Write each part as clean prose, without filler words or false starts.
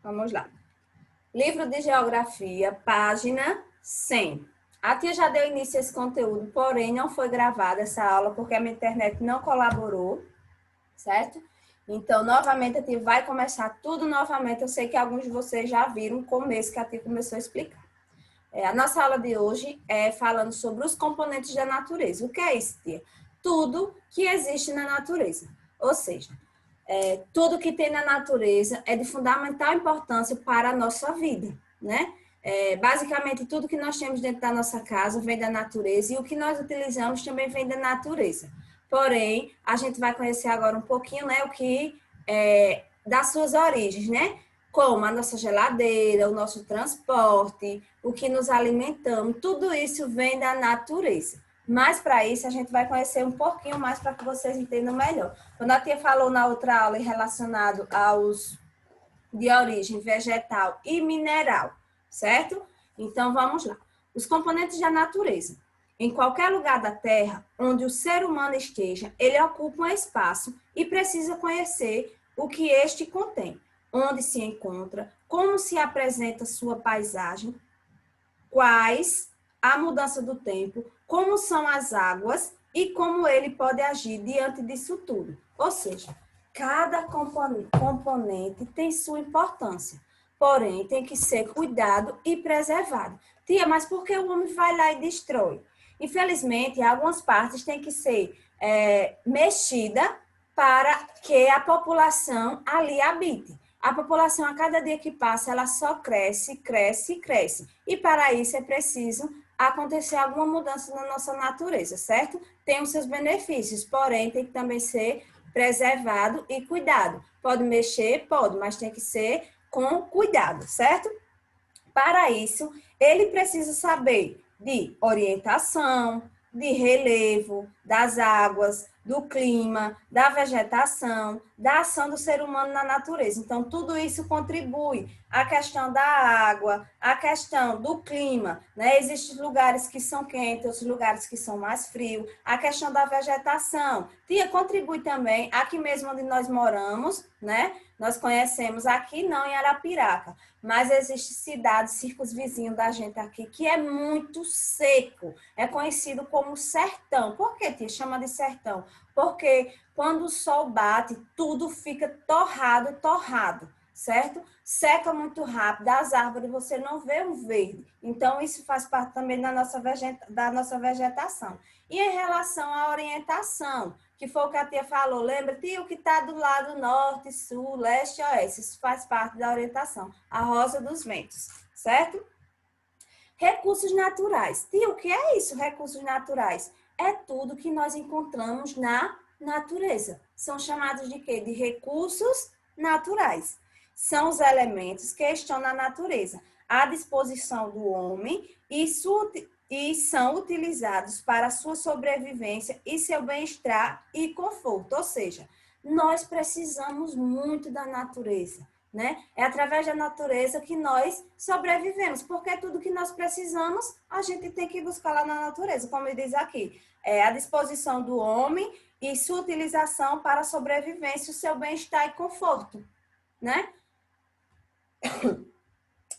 Vamos lá. Livro de Geografia, página 100. A tia já deu início a esse conteúdo, porém não foi gravada essa aula porque a minha internet não colaborou, certo? Então, novamente, a tia vai começar tudo novamente. Eu sei que alguns de vocês já viram o começo que a tia começou a explicar. A nossa aula de hoje é falando sobre os componentes da natureza. O que é isso, tia? Tudo que existe na natureza. Ou seja, tudo que tem na natureza é de fundamental importância para a nossa vida, né? Basicamente, tudo que nós temos dentro da nossa casa vem da natureza e o que nós utilizamos também vem da natureza. Porém, a gente vai conhecer agora um pouquinho, né, o que das suas origens, né? Como a nossa geladeira, o nosso transporte, o que nos alimentamos, tudo isso vem da natureza. Mas para isso a gente vai conhecer um pouquinho mais para que vocês entendam melhor. Quando a tia falou na outra aula relacionado aos de origem vegetal e mineral, certo? Então vamos lá. Os componentes da natureza. Em qualquer lugar da Terra onde o ser humano esteja, ele ocupa um espaço e precisa conhecer o que este contém, onde se encontra, como se apresenta sua paisagem, quais a mudança do tempo, como são as águas e como ele pode agir diante disso tudo. Ou seja, cada componente tem sua importância, porém tem que ser cuidado e preservado. Tia, mas por que o homem vai lá e destrói? Infelizmente, algumas partes têm que ser mexida para que a população ali habite. A população, a cada dia que passa, ela só cresce, cresce, cresce. E para isso é preciso acontecer alguma mudança na nossa natureza, certo? Tem os seus benefícios, porém tem que também ser preservado e cuidado. Pode mexer? Pode, mas tem que ser com cuidado, certo? Para isso, ele precisa saber de orientação, de relevo, das águas, do clima, da vegetação, da ação do ser humano na natureza. Então, tudo isso contribui. A questão da água, a questão do clima, né? Existem lugares que são quentes, outros lugares que são mais frios. A questão da vegetação. Tia, contribui também, aqui mesmo onde nós moramos, né? Nós conhecemos aqui, não em Arapiraca, mas existem cidades, circos vizinhos da gente aqui, que é muito seco. É conhecido como sertão. Por que, tia, chama de sertão? Porque quando o sol bate, tudo fica torrado, torrado, certo? Seca muito rápido, as árvores você não vê um verde. Então, isso faz parte também da nossa vegetação. E em relação à orientação, que foi o que a tia falou, lembra, tia, o que está do lado norte, sul, leste, oeste, isso faz parte da orientação, a rosa dos ventos, certo? Recursos naturais. Tia, o que é isso, recursos naturais? É tudo que nós encontramos na natureza. São chamados de quê? De recursos naturais. São os elementos que estão na natureza, à disposição do homem e são utilizados para a sua sobrevivência e seu bem-estar e conforto. Ou seja, nós precisamos muito da natureza, né? É através da natureza que nós sobrevivemos, porque tudo que nós precisamos, a gente tem que buscar lá na natureza, como ele diz aqui. É à disposição do homem e sua utilização para a sobrevivência, o seu bem-estar e conforto, né?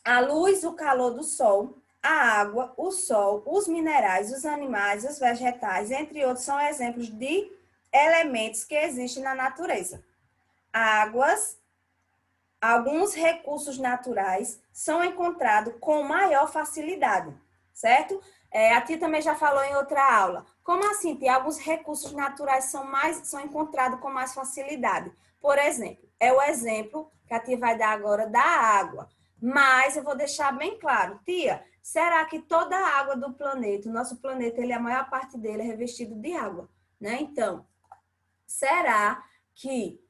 A luz, o calor do sol, a água, o sol, os minerais, os animais, os vegetais, entre outros, são exemplos de elementos que existem na natureza. Águas, alguns recursos naturais são encontrados com maior facilidade, certo? A tia também já falou em outra aula. Como assim, tia? Alguns recursos naturais são encontrados com mais facilidade. Por exemplo, é o exemplo que a tia vai dar agora da água. Mas eu vou deixar bem claro, tia, será que toda a água do planeta, o nosso planeta, a maior parte dele é revestido de água, né? Então, será que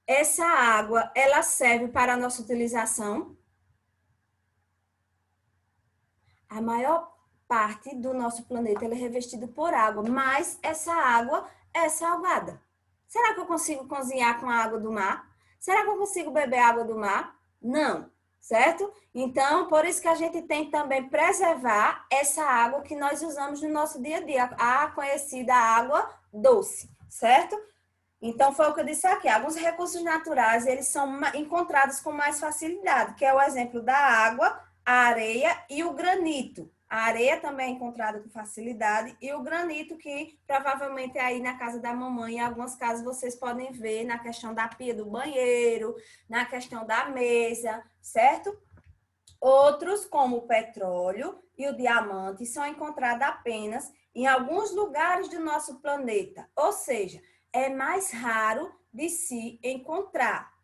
essa água, ela serve para a nossa utilização? A maior parte do nosso planeta é revestido por água, mas essa água é salgada. Será que eu consigo cozinhar com a água do mar? Será que eu consigo beber água do mar? Não, certo? Então, por isso que a gente tem que também preservar essa água que nós usamos no nosso dia a dia, a conhecida água doce, certo? Então, foi o que eu disse aqui. Alguns recursos naturais, eles são encontrados com mais facilidade, que é o exemplo da água, a areia e o granito. A areia também é encontrada com facilidade e o granito, que provavelmente aí na casa da mamãe, em algumas casas vocês podem ver na questão da pia do banheiro, na questão da mesa, certo? Outros, como o petróleo e o diamante, são encontrados apenas em alguns lugares do nosso planeta, ou seja, é mais raro de se encontrar.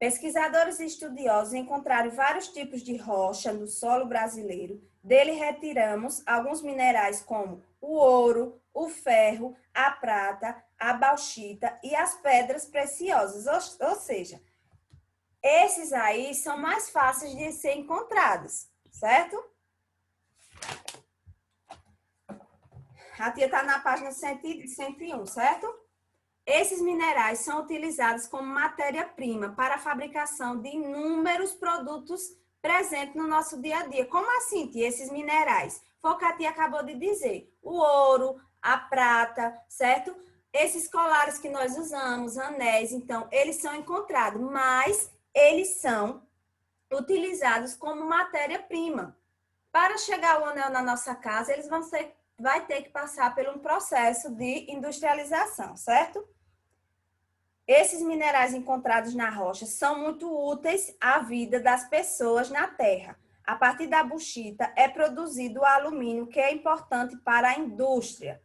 Pesquisadores e estudiosos encontraram vários tipos de rocha no solo brasileiro. Dele retiramos alguns minerais como o ouro, o ferro, a prata, a bauxita e as pedras preciosas, ou seja, esses aí são mais fáceis de ser encontrados, certo? A tia está na página 101, certo? Esses minerais são utilizados como matéria-prima para a fabricação de inúmeros produtos presentes no nosso dia a dia. Como assim, tia, esses minerais? Foi o que a tia acabou de dizer. O ouro, a prata, certo? Esses colares que nós usamos, anéis, então, eles são encontrados, mas eles são utilizados como matéria-prima. Para chegar o anel na nossa casa, eles vai ter que passar por um processo de industrialização, certo? Esses minerais encontrados na rocha são muito úteis à vida das pessoas na Terra. A partir da bauxita é produzido o alumínio, que é importante para a indústria.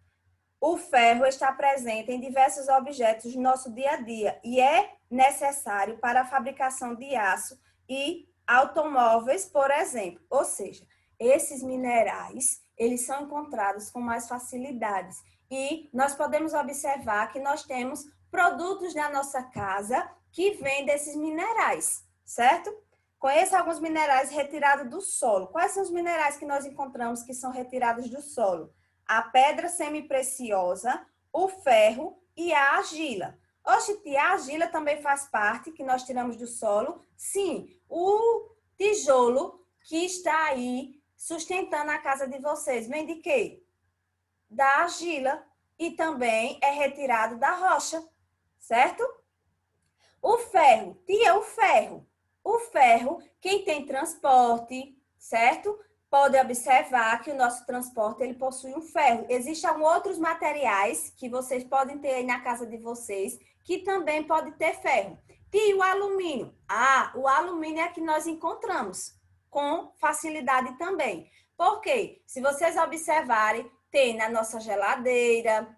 O ferro está presente em diversos objetos do nosso dia a dia e é necessário para a fabricação de aço e automóveis, por exemplo. Ou seja, esses minerais, eles são encontrados com mais facilidades. E nós podemos observar que nós temos produtos na nossa casa que vêm desses minerais, certo? Conheça alguns minerais retirados do solo. Quais são os minerais que nós encontramos que são retirados do solo? A pedra semipreciosa, o ferro e a argila. Oxe, tia, a argila também faz parte, que nós tiramos do solo? Sim, o tijolo que está aí sustentando a casa de vocês, vem de quê? Da argila e também é retirado da rocha, certo? O ferro, tia, o ferro. O ferro, quem tem transporte, certo? Pode observar que o nosso transporte ele possui um ferro. Existem outros materiais que vocês podem ter aí na casa de vocês que também pode ter ferro. E o alumínio? Ah, o alumínio é que nós encontramos com facilidade também. Por quê? Se vocês observarem, tem na nossa geladeira,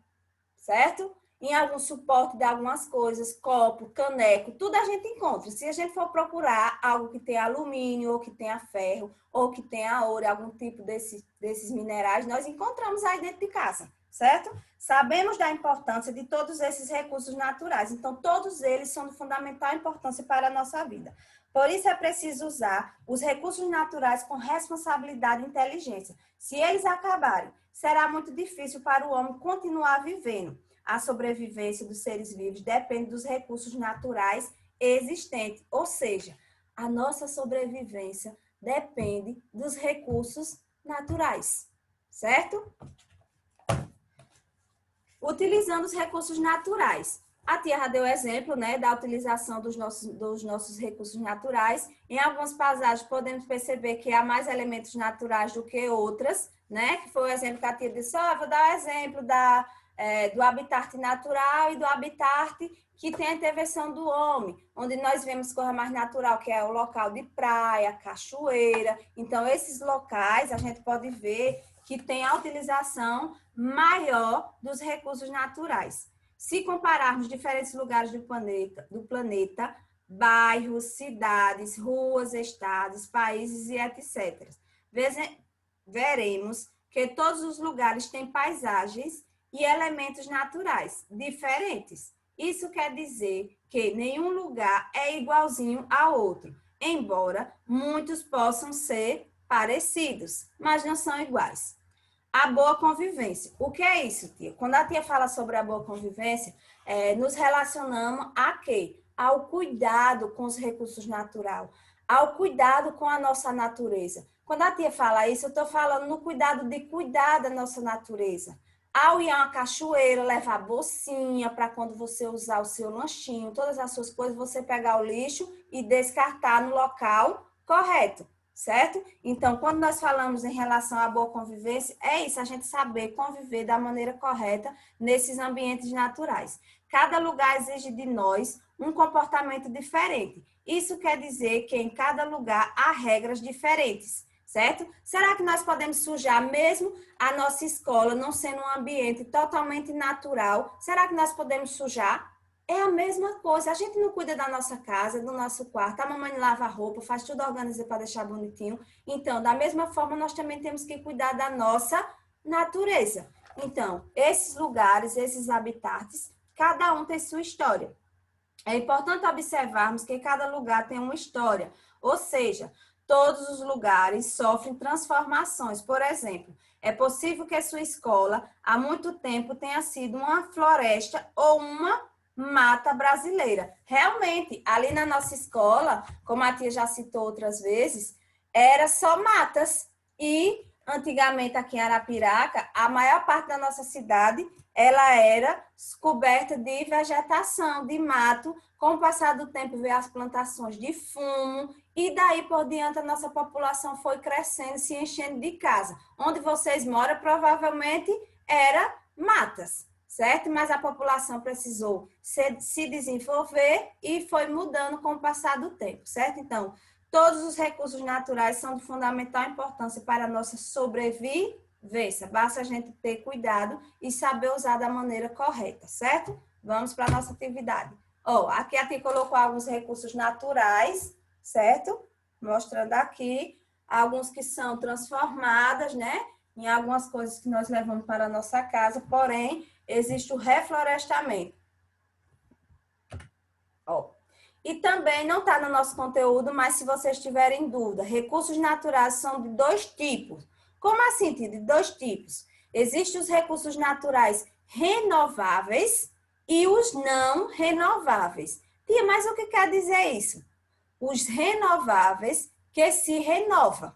certo? Em algum suporte de algumas coisas, copo, caneco, tudo a gente encontra. Se a gente for procurar algo que tenha alumínio, ou que tenha ferro, ou que tenha ouro, algum tipo desses minerais, nós encontramos aí dentro de casa, certo? Sabemos da importância de todos esses recursos naturais, então todos eles são de fundamental importância para a nossa vida. Por isso é preciso usar os recursos naturais com responsabilidade e inteligência. Se eles acabarem, será muito difícil para o homem continuar vivendo. A sobrevivência dos seres vivos depende dos recursos naturais existentes, ou seja, a nossa sobrevivência depende dos recursos naturais, certo? Utilizando os recursos naturais. A tia já deu exemplo, né, da utilização dos nossos recursos naturais. Em algumas passagens podemos perceber que há mais elementos naturais do que outras, né? Que foi o exemplo que a tia disse, eu vou dar o exemplo do habitat natural e do habitat que tem a intervenção do homem, onde nós vemos coisa mais natural, que é o local de praia, cachoeira. Então, esses locais a gente pode ver que tem a utilização maior dos recursos naturais. Se compararmos diferentes lugares do planeta, bairros, cidades, ruas, estados, países e etc., veremos que todos os lugares têm paisagens e elementos naturais diferentes. Isso quer dizer que nenhum lugar é igualzinho ao outro, embora muitos possam ser parecidos, mas não são iguais. A boa convivência. O que é isso, tia? Quando a tia fala sobre a boa convivência, nos relacionamos a quê? Ao cuidado com os recursos naturais, ao cuidado com a nossa natureza. Quando a tia fala isso, eu estou falando no cuidado de cuidar da nossa natureza. Ao ir a uma cachoeira, levar bolsinha para quando você usar o seu lanchinho, todas as suas coisas, você pegar o lixo e descartar no local correto, certo? Então, quando nós falamos em relação à boa convivência, é isso, a gente saber conviver da maneira correta nesses ambientes naturais. Cada lugar exige de nós um comportamento diferente. Isso quer dizer que em cada lugar há regras diferentes, certo? Será que nós podemos sujar mesmo a nossa escola não sendo um ambiente totalmente natural? Será que nós podemos sujar? É a mesma coisa. A gente não cuida da nossa casa, do nosso quarto. A mamãe lava a roupa, faz tudo organizado para deixar bonitinho. Então, da mesma forma, nós também temos que cuidar da nossa natureza. Então, esses lugares, esses habitats, cada um tem sua história. É importante observarmos que cada lugar tem uma história, ou seja, todos os lugares sofrem transformações. Por exemplo, é possível que a sua escola há muito tempo tenha sido uma floresta ou uma mata brasileira. Realmente, ali na nossa escola, como a tia já citou outras vezes, era só matas. E antigamente aqui em Arapiraca, a maior parte da nossa cidade ela era coberta de vegetação, de mato. Com o passar do tempo, veio as plantações de fumo, e daí por diante a nossa população foi crescendo, se enchendo de casa. Onde vocês moram, provavelmente era matas, certo? Mas a população precisou se desenvolver e foi mudando com o passar do tempo, certo? Então, todos os recursos naturais são de fundamental importância para a nossa sobrevivência. Basta a gente ter cuidado e saber usar da maneira correta, certo? Vamos para a nossa atividade. Aqui a tia colocou alguns recursos naturais, certo? Mostrando aqui alguns que são transformadas, né? Em algumas coisas que nós levamos para a nossa casa, porém, existe o reflorestamento. E também não está no nosso conteúdo, mas se vocês tiverem dúvida, recursos naturais são de dois tipos. Como assim, tia? De dois tipos. Existem os recursos naturais renováveis e os não renováveis. Tia, mas o que quer dizer isso? Os renováveis que se renovam.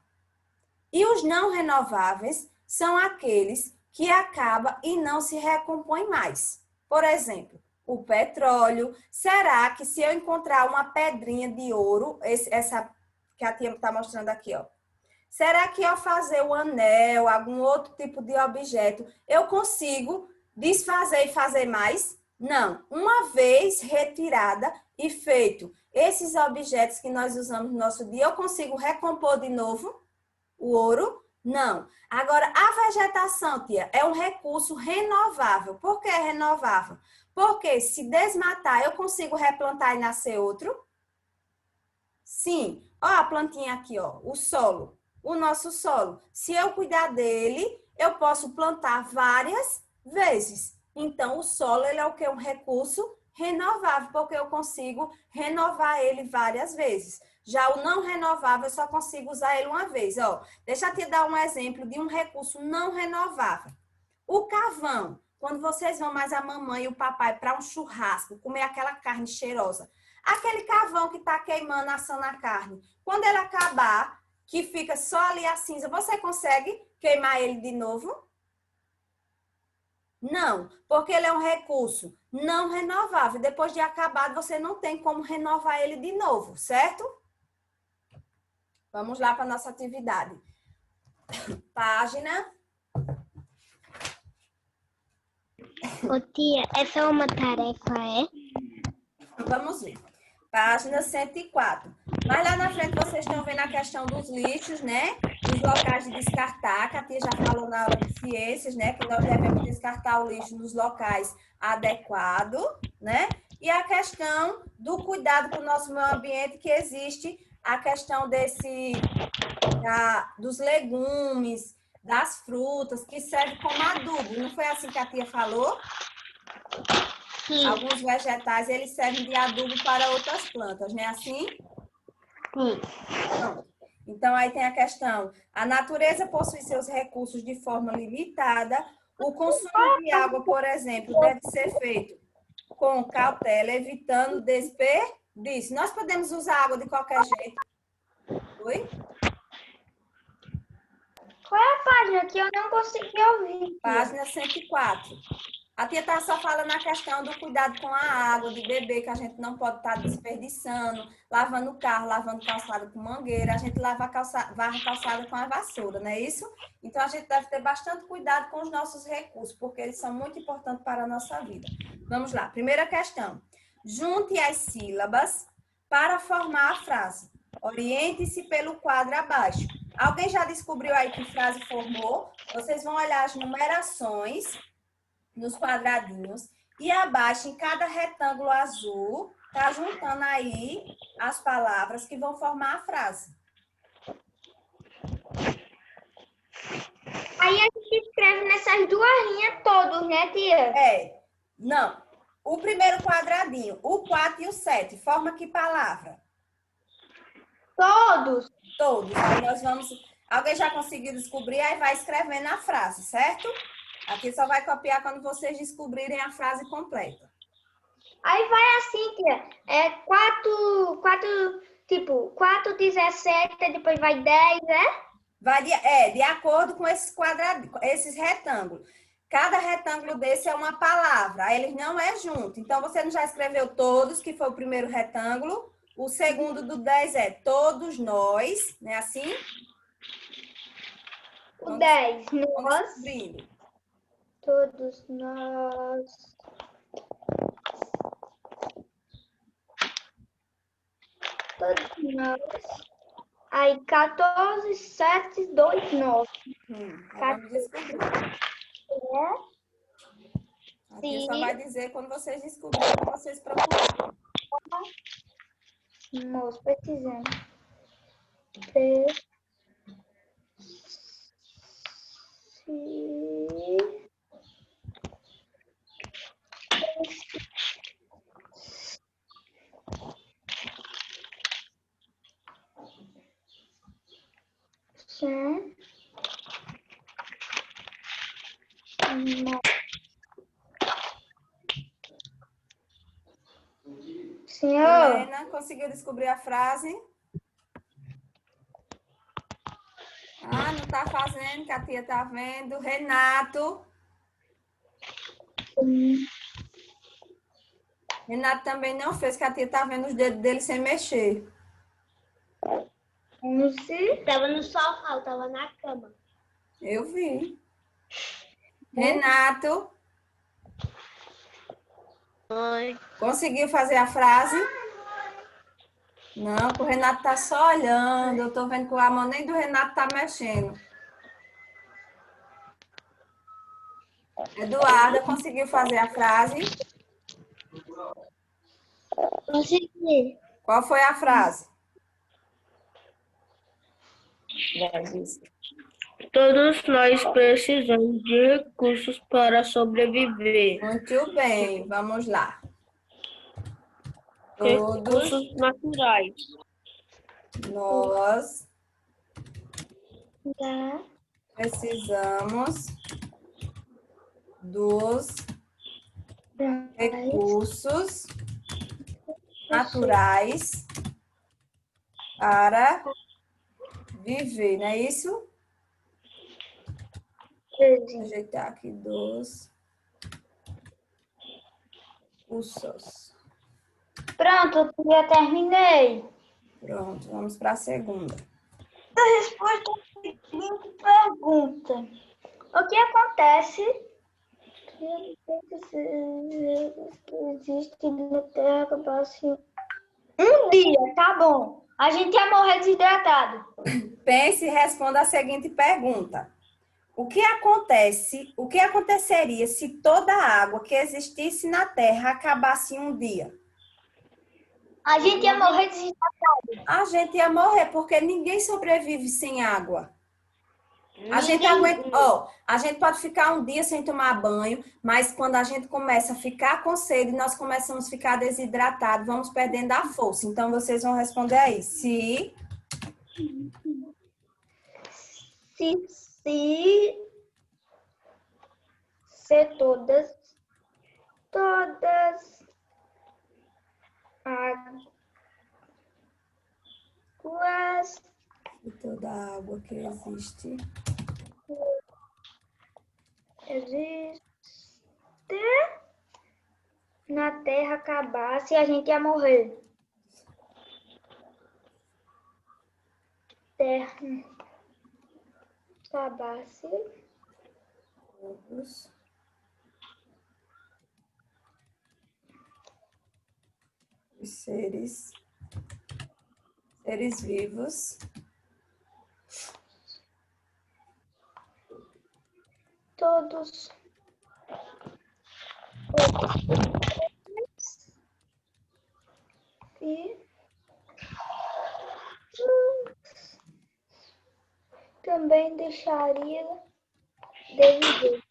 E os não renováveis são aqueles que acabam e não se recompõem mais. Por exemplo, o petróleo. Será que se eu encontrar uma pedrinha de ouro, essa que a tia está mostrando aqui, ó. Será que ao fazer um anel, algum outro tipo de objeto, eu consigo desfazer e fazer mais? Não. Uma vez retirada e feito esses objetos que nós usamos no nosso dia, eu consigo recompor de novo o ouro? Não. Agora, a vegetação, tia, é um recurso renovável. Por que é renovável? Porque se desmatar, eu consigo replantar e nascer outro? Sim. Ó a plantinha aqui, ó, o solo. O nosso solo. Se eu cuidar dele, eu posso plantar várias vezes. Então, o solo, ele é o que? Um recurso renovável, porque eu consigo renovar ele várias vezes. Já o não renovável, eu só consigo usar ele uma vez. Ó, deixa eu te dar um exemplo de um recurso não renovável. O carvão. Quando vocês vão mais a mamãe e o papai para um churrasco, comer aquela carne cheirosa, aquele carvão que está queimando, assando a carne, quando ele acabar, que fica só ali a cinza, você consegue queimar ele de novo? Não, porque ele é um recurso não renovável. Depois de acabado, você não tem como renovar ele de novo, certo? Vamos lá para a nossa atividade. Página. Ô tia, essa é uma tarefa, é? Vamos ver. Página 104. Mas lá na frente vocês estão vendo a questão dos lixos, né? Dos locais de descartar, que a tia já falou na aula de ciências, né? Que nós devemos descartar o lixo nos locais adequados, né? E a questão do cuidado com o nosso meio ambiente, que existe a questão dos legumes, das frutas, que serve como adubo. Não foi assim que a tia falou? Sim. Alguns vegetais, eles servem de adubo para outras plantas, não é assim? Sim. Não. Então, aí tem a questão, a natureza possui seus recursos de forma limitada, o consumo de água, por exemplo, deve ser feito com cautela, evitando desperdício. Nós podemos usar água de qualquer jeito. Oi? Qual é a página que eu não consegui ouvir, tia? Página 104. A tia está só falando a questão do cuidado com a água, de beber, que a gente não pode estar desperdiçando, lavando o carro, lavando calçada com mangueira, a gente varre a calçada com a vassoura, não é isso? Então, a gente deve ter bastante cuidado com os nossos recursos, porque eles são muito importantes para a nossa vida. Vamos lá, primeira questão. Junte as sílabas para formar a frase. Oriente-se pelo quadro abaixo. Alguém já descobriu aí que frase formou? Vocês vão olhar as numerações nos quadradinhos e abaixo, em cada retângulo azul, tá juntando aí as palavras que vão formar a frase. Aí a gente escreve nessas duas linhas todos, né, tia? Não. O primeiro quadradinho, o 4 e o 7, forma que palavra? Todos. Todos. Aí nós vamos... Alguém já conseguiu descobrir? Aí vai escrevendo a frase, certo? Aqui só vai copiar quando vocês descobrirem a frase completa. Aí vai assim, tia. 4, 17, depois vai 10, né? Vai de acordo com esses quadradinhos, esses retângulos. Cada retângulo desse é uma palavra, aí eles não é junto. Então, você não já escreveu todos, que foi o primeiro retângulo. O segundo do 10 é todos nós, não é assim? O 10, Vamos nós. descobrindo. Todos nós. Todos nós. Aí 14, 7, 2, 9. Vamos descobrir. Aqui só vai dizer quando vocês descobrirem, que vocês procuram. Nós precisamos ter Senhor. Helena, conseguiu descobrir a frase? Ah, não tá fazendo, que a tia tá vendo. Renato. Renato também não fez, que a tia tá vendo os dedos dele sem mexer. 11. Tava no sofá, eu tava na cama. Eu vi. Renato. Oi. Conseguiu fazer a frase? Não, o Renato tá só olhando. Eu tô vendo que a mão nem do Renato tá mexendo. Eduarda, conseguiu fazer a frase? Consegui. Qual foi a frase? Todos nós precisamos de recursos para sobreviver. Muito bem, vamos lá. Todos Recursos naturais. nós Já. precisamos dos recursos naturais para viver, não é isso? Vou ajeitar aqui dos recursos. Pronto, eu já terminei. Pronto, vamos para a segunda. A resposta à seguinte pergunta. O que acontece existe na Terra que passe um dia, tá bom. A gente ia morrer desidratado. Pense e responda a seguinte pergunta. O que aconteceria se toda a água que existisse na Terra acabasse em um dia? A gente ia morrer desidratado. A gente ia morrer, porque ninguém sobrevive sem água. A gente pode ficar um dia sem tomar banho, mas quando a gente começa a ficar com sede, nós começamos a ficar desidratados, vamos perdendo a força. Então, vocês vão responder aí. Se todas águas toda a água que existe existe na Terra acabasse, a gente ia morrer. Terra acabasse, Todos os seres vivos todos e também deixaria de viver.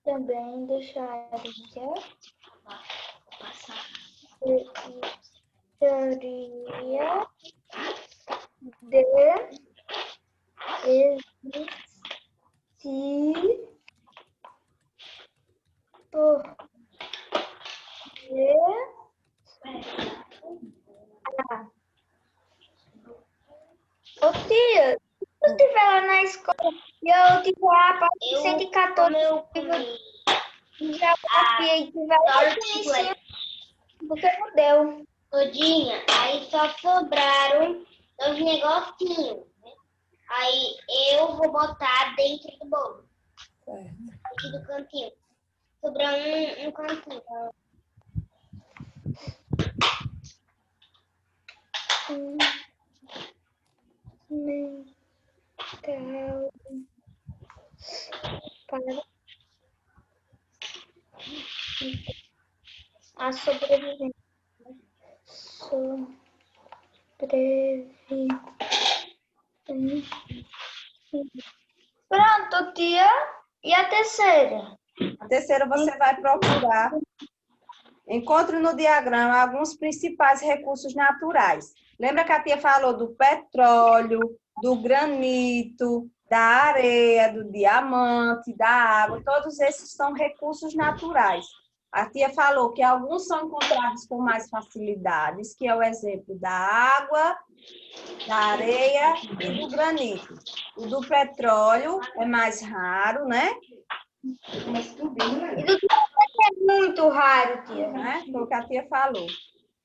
Também deixaria de existir Ô tia, se eu estiver lá na escola e eu tiver a parte 114 de geografia e tiver em cima, porque não deu. Todinha, aí só sobraram os negocinhos, né? Aí eu vou botar dentro do bolo, aqui do cantinho. Sobrou um cantinho. Mental para a sobrevivência. Pronto, tia. E a terceira? A terceira você vai procurar. Encontre no diagrama alguns principais recursos naturais. Lembra que a tia falou do petróleo, do granito, da areia, do diamante, da água? Todos esses são recursos naturais. A tia falou que alguns são encontrados com mais facilidades, que é o exemplo da água, da areia e do granito. O do petróleo é mais raro, né? E do é muito raro, tia. Né? Foi o que a tia falou.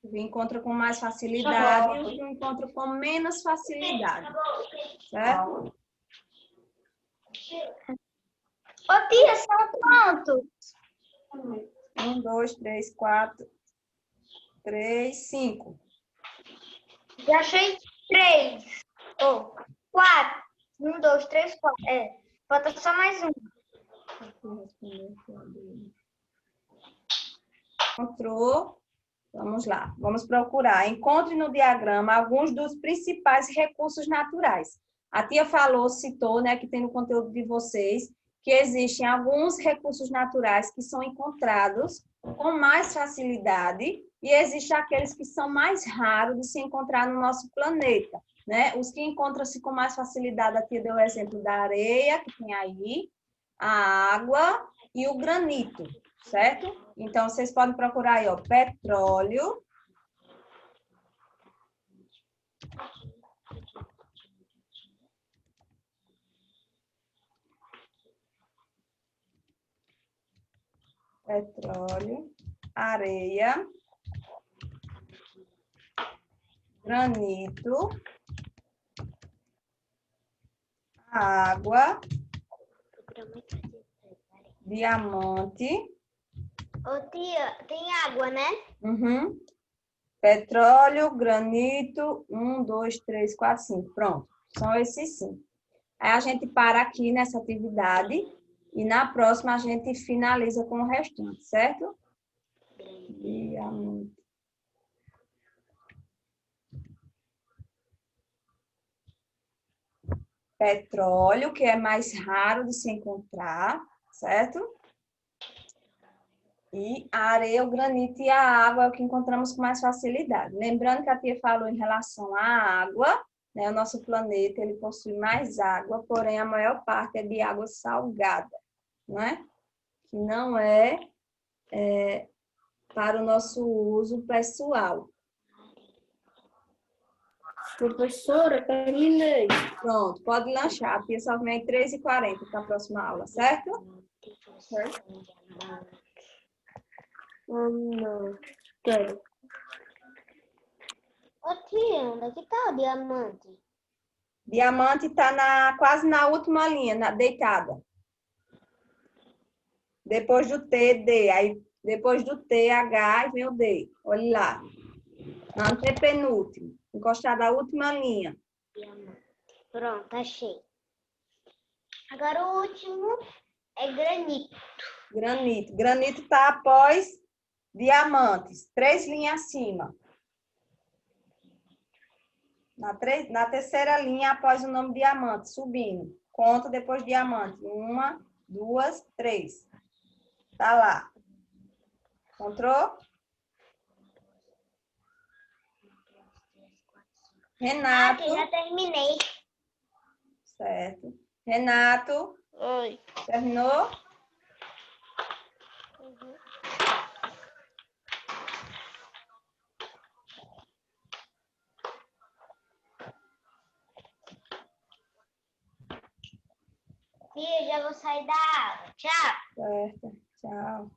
O que encontra com mais facilidade e o que encontra com menos facilidade. Certo? Ô tia, são quantos? 1, 2, 3, 4, 3, 5. Já achei 3. Ou 4. 1, 2, 3, 4. É. Falta só mais um. Encontrou? Vamos lá, vamos procurar. Encontre no diagrama alguns dos principais recursos naturais. A tia falou, citou, né, que tem no conteúdo de vocês, que existem alguns recursos naturais que são encontrados com mais facilidade e existem aqueles que são mais raros de se encontrar no nosso planeta, né? Os que encontram-se com mais facilidade, a tia deu o exemplo da areia, que tem aí, a água e o granito, certo? Então, vocês podem procurar aí, ó, petróleo, areia, granito, água, diamante, Ô tia, tem água, né? uhum, petróleo, granito, 1, 2, 3, 4, 5. Pronto, são esses 5. Aí a gente para aqui nessa atividade e na próxima a gente finaliza com o restante, certo? Diamante. Petróleo, que é mais raro de se encontrar, certo? E a areia, o granito e a água é o que encontramos com mais facilidade. Lembrando que a tia falou em relação à água, né? O nosso planeta ele possui mais água, porém a maior parte é de água salgada, né? Que não é para o nosso uso pessoal. Professora, terminei. Pronto, pode lanchar. A tia só vem às 3h40 para a próxima aula, certo? Não. Quero. Ô tia, onde é que tá o diamante? Diamante está quase na última linha, deitada. Depois do T, D. Aí, depois do T, H, e vem o D. Olha lá. Na antepenúltimo. Encostada na última linha. Pronto, achei. Agora o último é granito. Granito. Granito está após diamantes. 3 linhas acima. Na terceira linha, após o nome diamante, subindo. Conta depois diamante. 1, 2, 3. Tá lá. Encontrou? Renato. Já terminei. Certo. Renato. Oi. Terminou? Tia, já vou sair da aula. Tchau. Certo. Tchau.